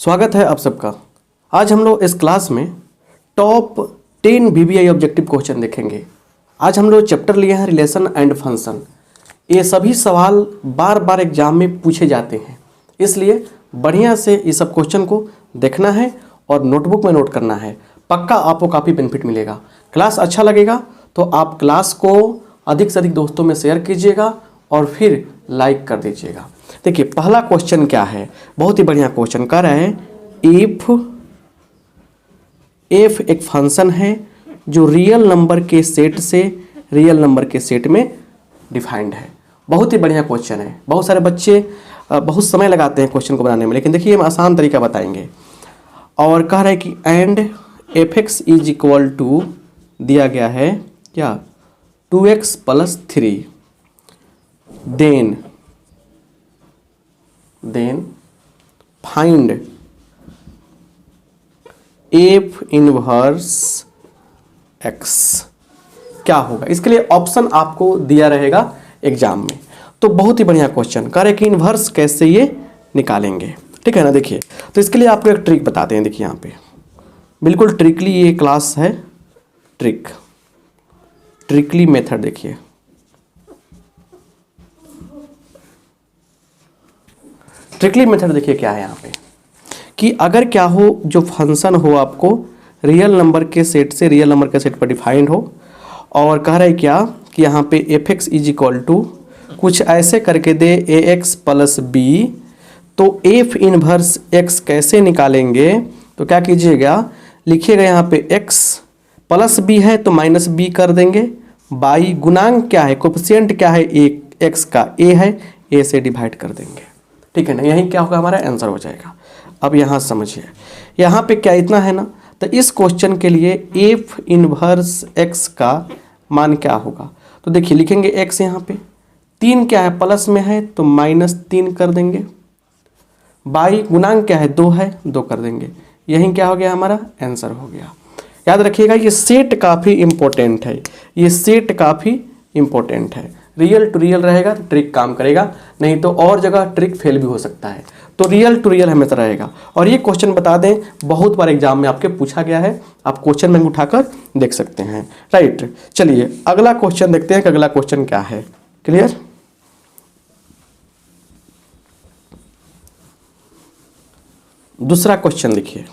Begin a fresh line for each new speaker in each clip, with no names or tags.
स्वागत है आप सबका। आज हम लोग इस क्लास में टॉप 10 VBI ऑब्जेक्टिव क्वेश्चन देखेंगे। आज हम लोग चैप्टर लिए हैं रिलेशन एंड फंक्शन। ये सभी सवाल बार बार एग्जाम में पूछे जाते हैं, इसलिए बढ़िया से इस सब क्वेश्चन को देखना है और नोटबुक में नोट करना है। पक्का आपको काफ़ी बेनिफिट मिलेगा। क्लास अच्छा लगेगा तो आप क्लास को अधिक से अधिक दोस्तों में शेयर कीजिएगा और फिर लाइक कर दीजिएगा। देखिए पहला क्वेश्चन क्या है, बहुत ही बढ़िया क्वेश्चन कह रहा है इफ एक फंक्शन है जो रियल नंबर के सेट से रियल नंबर के सेट में डिफाइंड है। बहुत ही बढ़िया क्वेश्चन है। बहुत सारे बच्चे बहुत समय लगाते हैं क्वेश्चन को बनाने में, लेकिन देखिए हम आसान तरीका बताएंगे। और कह रहा है कि and fx is equal to दिया गया है क्या 2x + 3 then find f inverse x। क्या होगा, इसके लिए ऑप्शन आपको दिया रहेगा एग्जाम में। तो बहुत ही बढ़िया क्वेश्चन कह रहे कि इनवर्स कैसे ये निकालेंगे, ठीक है ना। देखिए तो इसके लिए आपको एक ट्रिक बताते हैं। देखिए यहाँ पे बिल्कुल ट्रिकली ये क्लास है, ट्रिकली मेथड। देखिए ट्रिकली मेथड देखिए क्या है यहाँ पे कि अगर क्या हो जो फंक्शन हो आपको रियल नंबर के सेट से रियल नंबर के सेट पर डिफाइंड हो, और कह रहा है क्या कि यहाँ पे fx इज इक्वल टू कुछ ऐसे करके दे ax + b, तो f इनवर्स x कैसे निकालेंगे। तो क्या कीजिएगा, लिखिएगा यहाँ पे x + b है तो -b कर देंगे, बाई गुणांक क्या है, कोफिशिएंट क्या है x का a है, a से डिवाइड कर देंगे, ठीक है ना। यही क्या होगा, हमारा आंसर हो जाएगा। अब यहाँ समझिए यहाँ पे क्या इतना है ना, तो इस क्वेश्चन के लिए f इनवर्स x का मान क्या होगा। तो देखिए लिखेंगे x यहाँ पे 3 क्या है प्लस में है तो -3 कर देंगे, बाई गुणांक क्या है 2 है 2 कर देंगे। यही क्या हो गया, हमारा आंसर हो गया। याद रखिएगा ये सेट काफ़ी इंपॉर्टेंट है, ये सेट काफ़ी इंपॉर्टेंट है। रियल टू रियल रहेगा तो ट्रिक काम करेगा, नहीं तो और जगह ट्रिक फेल भी हो सकता है। तो रियल टू रियल हमेशा रहेगा। और ये क्वेश्चन बता दें बहुत बार एग्जाम में आपके पूछा गया है, आप क्वेश्चन बैंक उठाकर देख सकते हैं, राइट। चलिए अगला क्वेश्चन देखते हैं कि अगला क्वेश्चन क्या है। क्लियर। दूसरा क्वेश्चन देखिए,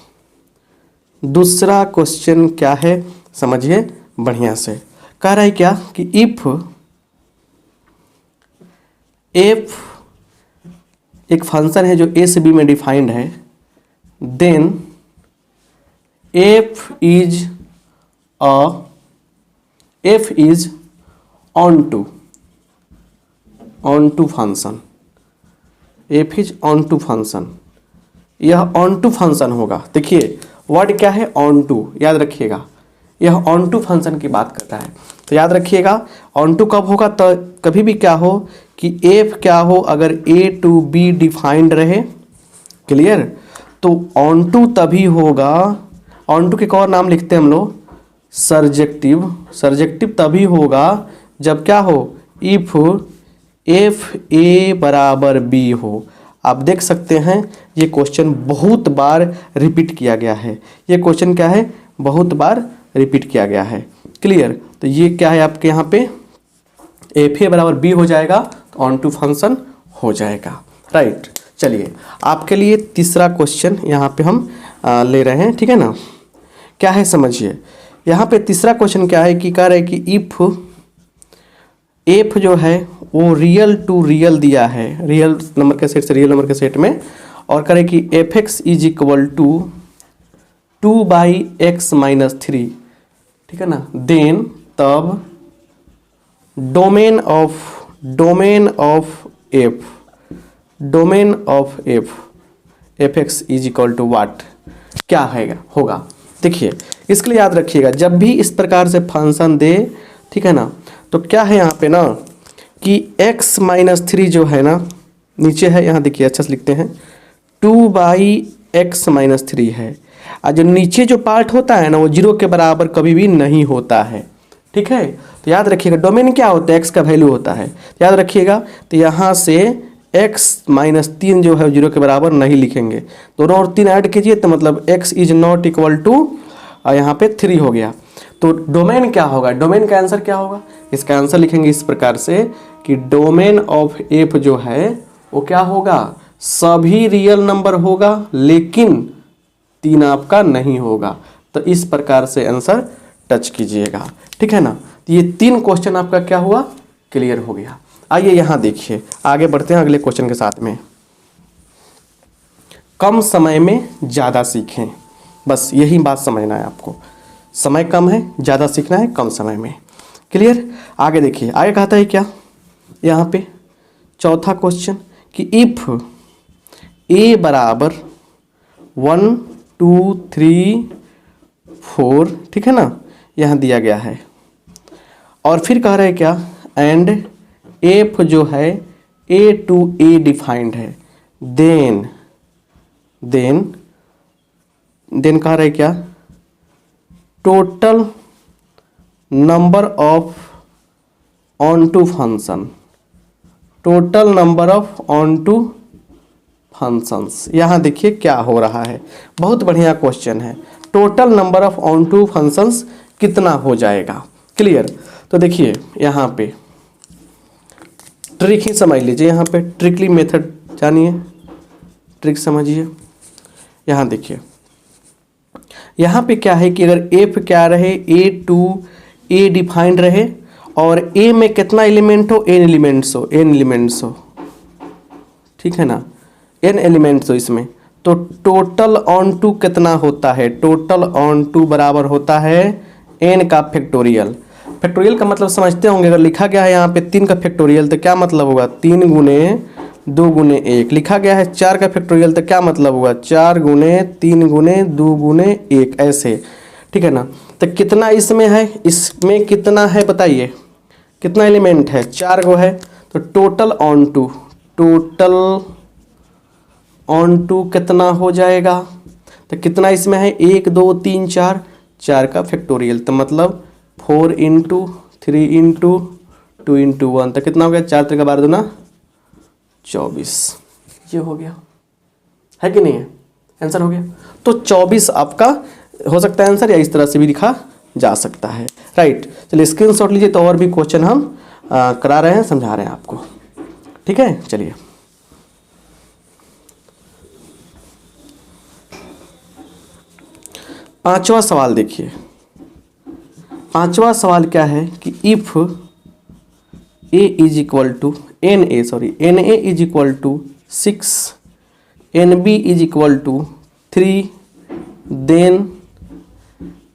दूसरा क्वेश्चन क्या है समझिए बढ़िया से। कह रहा है क्या कि इफ एक फंक्शन है जो a से b में डिफाइंड है, then f is onto function, f is onto function. यह ऑन टू फंक्शन होगा। देखिए वर्ड क्या है, ऑन टू, याद रखिएगा यह ऑन टू फंक्शन की बात करता है। तो याद रखिएगा ऑन टू कब होगा, तो कभी भी क्या हो कि f क्या हो अगर a to b डिफाइंड रहे। क्लियर। तो ऑन टू तभी होगा, ऑन टू के एक और नाम लिखते हैं हम लोग सर्जेक्टिव तभी होगा जब क्या हो, इफ f a = b हो। आप देख सकते हैं ये क्वेश्चन बहुत बार रिपीट किया गया है। ये क्वेश्चन क्या है, बहुत बार रिपीट किया गया है। क्लियर। तो ये क्या है आपके यहाँ पे f a = b हो जाएगा, तो ऑन टू फंक्शन हो जाएगा, राइट। चलिए आपके लिए तीसरा क्वेश्चन यहाँ पे हम ले रहे हैं, ठीक है ना। क्या है समझिए यहाँ पे तीसरा क्वेश्चन क्या है कि कह रहे हैं कि इफ f जो है वो रियल टू रियल दिया है, रियल नंबर के सेट से रियल नंबर के सेट में, और करें कि fx is equal to 2/x - 3, ठीक है ना। देन तब domain of f fx is equal to what क्या होगा। देखिए इसके लिए याद रखिएगा जब भी इस प्रकार से फंक्शन दे, ठीक है ना, तो क्या है यहाँ पे ना कि x - 3 जो है ना नीचे है, यहाँ देखिए अच्छा से लिखते हैं 2/x - 3 है, और जो नीचे जो पार्ट होता है ना वो 0 के बराबर कभी भी नहीं होता है, ठीक है। तो याद रखिएगा डोमेन क्या होता है, x का वैल्यू होता है, याद रखिएगा। तो यहाँ से x माइनस 3 जो है 0 के बराबर नहीं लिखेंगे, दोनों और 3 ऐड कीजिए तो मतलब x is not equal to यहाँ पे 3 हो गया। तो डोमेन क्या होगा, डोमेन का आंसर क्या होगा, इसका आंसर लिखेंगे इस प्रकार से कि डोमेन ऑफ एफ जो है वो क्या होगा, सभी रियल नंबर होगा लेकिन 3 आपका नहीं होगा। तो इस प्रकार से आंसर टच कीजिएगा, ठीक है ना। तो ये 3 क्वेश्चन आपका क्या हुआ, क्लियर हो गया। आइए यहाँ देखिए, आगे बढ़ते हैं अगले क्वेश्चन के साथ में। कम समय में ज़्यादा सीखें, बस यही बात समझना है आपको। समय कम है, ज़्यादा सीखना है कम समय में, क्लियर। आगे देखिए, आगे कहता है क्या यहाँ पे चौथा क्वेश्चन कि इफ ए बराबर 1 2 3 4, ठीक है ना, यहाँ दिया गया है। और फिर कह रहे हैं क्या, एंड एफ जो है ए टू ए डिफाइंड है, देन कह रहे हैं क्या, total number of onto function, total number of onto functions. यहाँ देखिए क्या हो रहा है, बहुत बढ़िया क्वेश्चन है। Total number of onto functions कितना हो जाएगा, क्लियर। तो देखिए यहाँ पे ट्रिक ही समझ लीजिए, यहाँ पे ट्रिकली मेथड जानिए, ट्रिक समझिए। यहाँ देखिए, यहाँ पे क्या है कि अगर एफ क्या रहे, ए टू ए डिफाइंड रहे और ए में कितना एलिमेंट हो, एन एलिमेंट्स हो, ठीक है ना, एन एलिमेंट्स हो इसमें, तो टोटल ऑन टू कितना होता है, टोटल ऑन टू बराबर होता है एन का फैक्टोरियल। फैक्टोरियल का मतलब समझते होंगे, अगर लिखा गया है यहाँ पे 3 का फैक्टोरियल तो क्या मतलब होगा, 3 गुने 2 गुने 1। लिखा गया है 4 का फैक्टोरियल तो क्या मतलब होगा, 4 गुने 3 गुने 2 गुने 1, ऐसे, ठीक है ना। तो कितना इसमें है, इसमें कितना है बताइए, कितना एलिमेंट है, 4 गो है। तो टोटल ऑन टू कितना हो जाएगा, तो कितना इसमें है, 1 2 3 4, 4 का फैक्टोरियल, तो मतलब 4 इंटू 3 इंटू 2 इंटू 1, तो कितना हो गया, 4 3 12 दूना 24, ये हो गया, है कि नहीं है, आंसर हो गया। तो 24 आपका हो सकता है आंसर, या इस तरह से भी लिखा जा सकता है, राइट। चलिए स्क्रीनशॉट लीजिए, तो और भी क्वेश्चन हम करा रहे हैं, समझा रहे हैं आपको, ठीक है। चलिए पांचवा सवाल देखिए, पांचवा सवाल क्या है कि if A is equal to n A is equal to 6, n B is equal to 3, then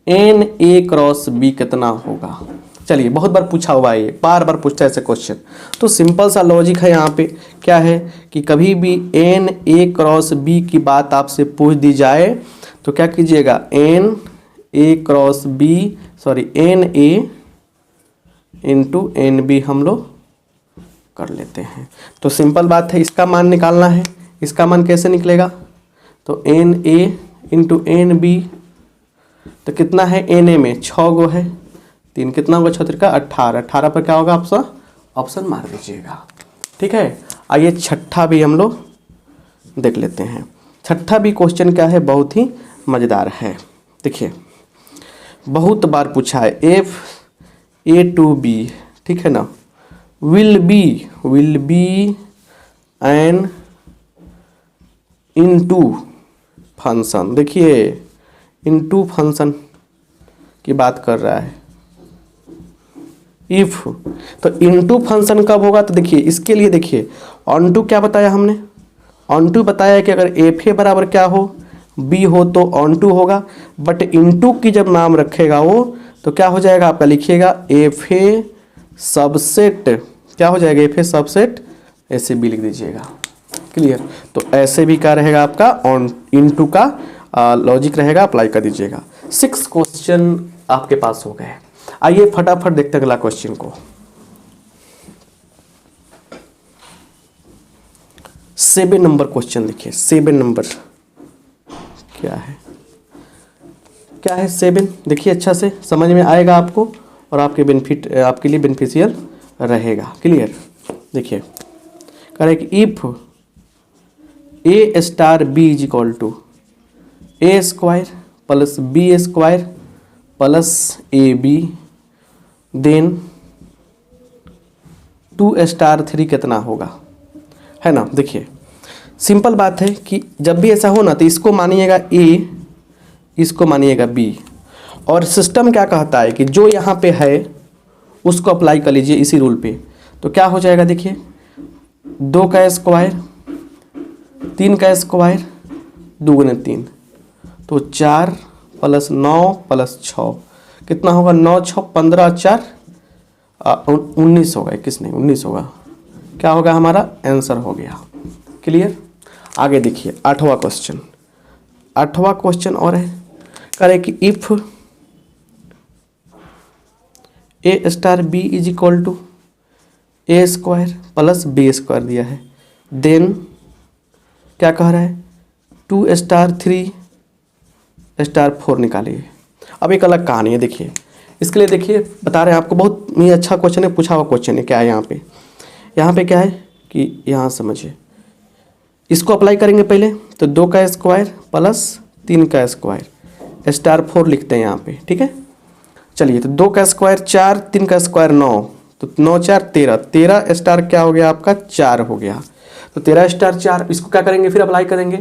n A cross B कितना होगा। चलिए बहुत बार पूछा हुआ है, ये बार बार पूछता है ऐसे क्वेश्चन, तो सिंपल सा लॉजिक है यहाँ पे, क्या है कि कभी भी एन ए क्रॉस बी की बात आपसे पूछ दी जाए तो क्या कीजिएगा, n A cross B n A into n B हम लोग कर लेते हैं। तो सिंपल बात है, इसका मान निकालना है, इसका मान कैसे निकलेगा, तो n A into n B, तो कितना है, एन ए में 6 गो है, 3 कितना होगा, 6 का 18, 18 पर क्या होगा, आप ऑप्शन मार दीजिएगा, ठीक है। आइए छठा भी हम लोग देख लेते हैं। छठा भी क्वेश्चन क्या है, बहुत ही मज़ेदार है। देखिए बहुत बार पूछा है, एफ ए टू बी, ठीक है ना, will be n into function. देखिए इनटू फंक्शन की बात कर रहा है, इफ, तो इनटू फंक्शन कब होगा, तो देखिए इसके लिए देखिए ऑन टू क्या बताया हमने, ऑन टू बताया कि अगर एफ ए बराबर क्या हो, बी हो तो ऑन टू होगा, बट इनटू की जब नाम रखेगा वो तो क्या हो जाएगा आपका, लिखिएगा एफ ए सबसेट, क्या हो जाएगा, एफ ए सबसेट, ऐसे भी लिख दीजिएगा, क्लियर। तो ऐसे भी क्या रहेगा आपका, ऑन इनटू का लॉजिक रहेगा, अप्लाई कर दीजिएगा। 6 क्वेश्चन आपके पास हो गए। आइए फटाफट देखते हैं अगला क्वेश्चन को। 7 नंबर क्वेश्चन देखिए, 7 नंबर क्या है, क्या है 7, देखिए अच्छा से समझ में आएगा आपको और आपके लिए बेनिफिशियल रहेगा, क्लियर। देखिए कह रहे कि if A star B is equal to A square plus B square plus A B, then 2 star 3 कितना होगा, है ना। देखिए सिंपल बात है कि जब भी ऐसा हो ना तो इसको मानिएगा ए, इसको मानिएगा बी, और सिस्टम क्या कहता है कि जो यहाँ पे है उसको अप्लाई कर लीजिए इसी रूल पे। तो क्या हो जाएगा, देखिए 2 का स्क्वायर 3 का स्क्वायर 2 गुने 3, तो 4 प्लस 9 प्लस 6 कितना होगा, 9 6 15 4 19 होगा, 21 नहीं 19 होगा। क्या होगा, हमारा आंसर हो गया। क्लियर। आगे देखिए 8वां क्वेश्चन। 8वां क्वेश्चन और है, करें कि if A star B is equal to A square plus B square दिया है, देन क्या कह रहा है 2 स्टार 3 स्टार 4 निकालिए। अब एक अलग कहानी है, देखिए इसके लिए देखिए बता रहे हैं आपको, बहुत ही अच्छा क्वेश्चन है, पूछा हुआ क्वेश्चन है। क्या है यहाँ पे क्या है कि यहाँ समझिए, इसको अप्लाई करेंगे पहले तो 2 का स्क्वायर प्लस 3 का स्क्वायर स्टार 4 लिखते हैं यहाँ पे, ठीक है। चलिए तो 2 का स्क्वायर 4, 3 का स्क्वायर 9, तो 9 4 13, 13 स्टार क्या हो गया आपका 4 हो गया। तो 13 स्टार 4, इसको क्या करेंगे फिर अप्लाई करेंगे,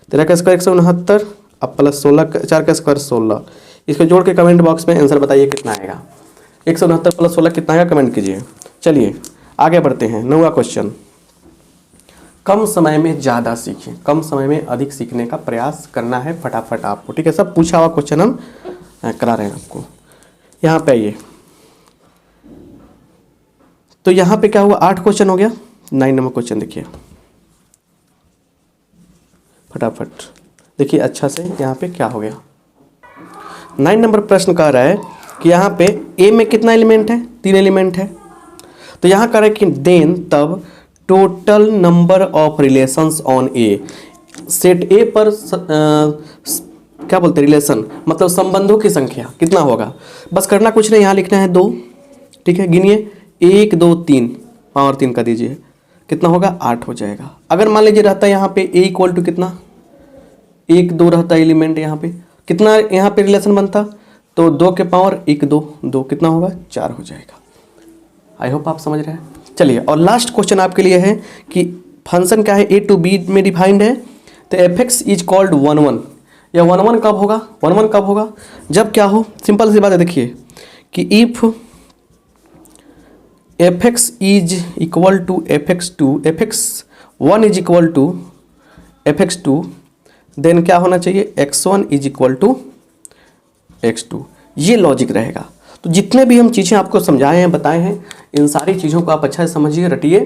13 का स्क्वायर 169, अब प्लस 16 4 का स्क्वायर 16, इसको जोड़ के कमेंट बॉक्स में आंसर बताइए कितना आएगा। 169 प्लस 16 कितना आएगा, कमेंट कीजिए। चलिए आगे बढ़ते हैं। 9वां क्वेश्चन, कम समय में ज़्यादा सीखें, कम समय में अधिक सीखने का प्रयास करना है फटाफट आपको, ठीक है। सब पूछा हुआ क्वेश्चन हम करा रहे हैं आपको। यहाँ पे आइए, तो यहाँ पे क्या हुआ, 8 क्वेश्चन हो गया। 9 नंबर क्वेश्चन देखिए फटाफट, देखिए अच्छा से यहाँ पे क्या हो गया। 9 नंबर प्रश्न कह रहा है कि यहाँ पे ए में कितना एलिमेंट है, 3 एलिमेंट है। तो यहाँ कह रहा है कि देन तब total number of relations on A, set ए पर क्या बोलते हैं रिलेशन, मतलब संबंधों की संख्या कितना होगा। बस करना कुछ नहीं, यहाँ लिखना है 2, ठीक है। गिनिए 1 2 3, पावर 3 का दीजिए, कितना होगा 8 हो जाएगा। अगर मान लीजिए रहता है यहाँ पे ए इक्वल टू कितना 1 2 रहता है एलिमेंट, यहाँ पे कितना यहाँ पे रिलेशन बनता, तो 2 के पावर 1 2 2 कितना होगा 4 हो जाएगा। आई होप आप समझ रहे हैं। चलिए और लास्ट क्वेश्चन आपके लिए है कि फंक्शन क्या है, ए टू बी में डिफाइंड है, तो एफ एक्स इज कॉल्ड 1 1। या 1 1 कब होगा, 1 1 कब होगा, जब क्या हो, सिंपल सी बात है, देखिए कि if f x is equal to f x 2, f x 1 is equal to f x 2, then क्या होना चाहिए x1 is equal to x2। ये लॉजिक रहेगा। तो जितने भी हम चीज़ें आपको समझाए हैं बताए हैं, इन सारी चीज़ों को आप अच्छा से समझिए, रटिए।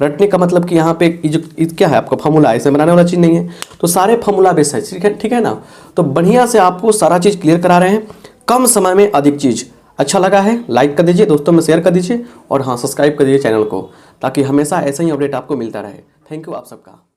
रटने का मतलब कि यहाँ पे क्या है आपका फॉर्मूला, ऐसे बनाने वाला चीज़ नहीं है, तो सारे फॉर्मूला बेस है, ठीक है ना। तो बढ़िया से आपको सारा चीज़ क्लियर करा रहे हैं, कम समय में अधिक चीज़। अच्छा लगा है लाइक कर दीजिए, दोस्तों में शेयर कर दीजिए, और हाँ सब्सक्राइब कर दीजिए चैनल को, ताकि हमेशा ऐसा ही अपडेट आपको मिलता रहे। थैंक यू आप सबका।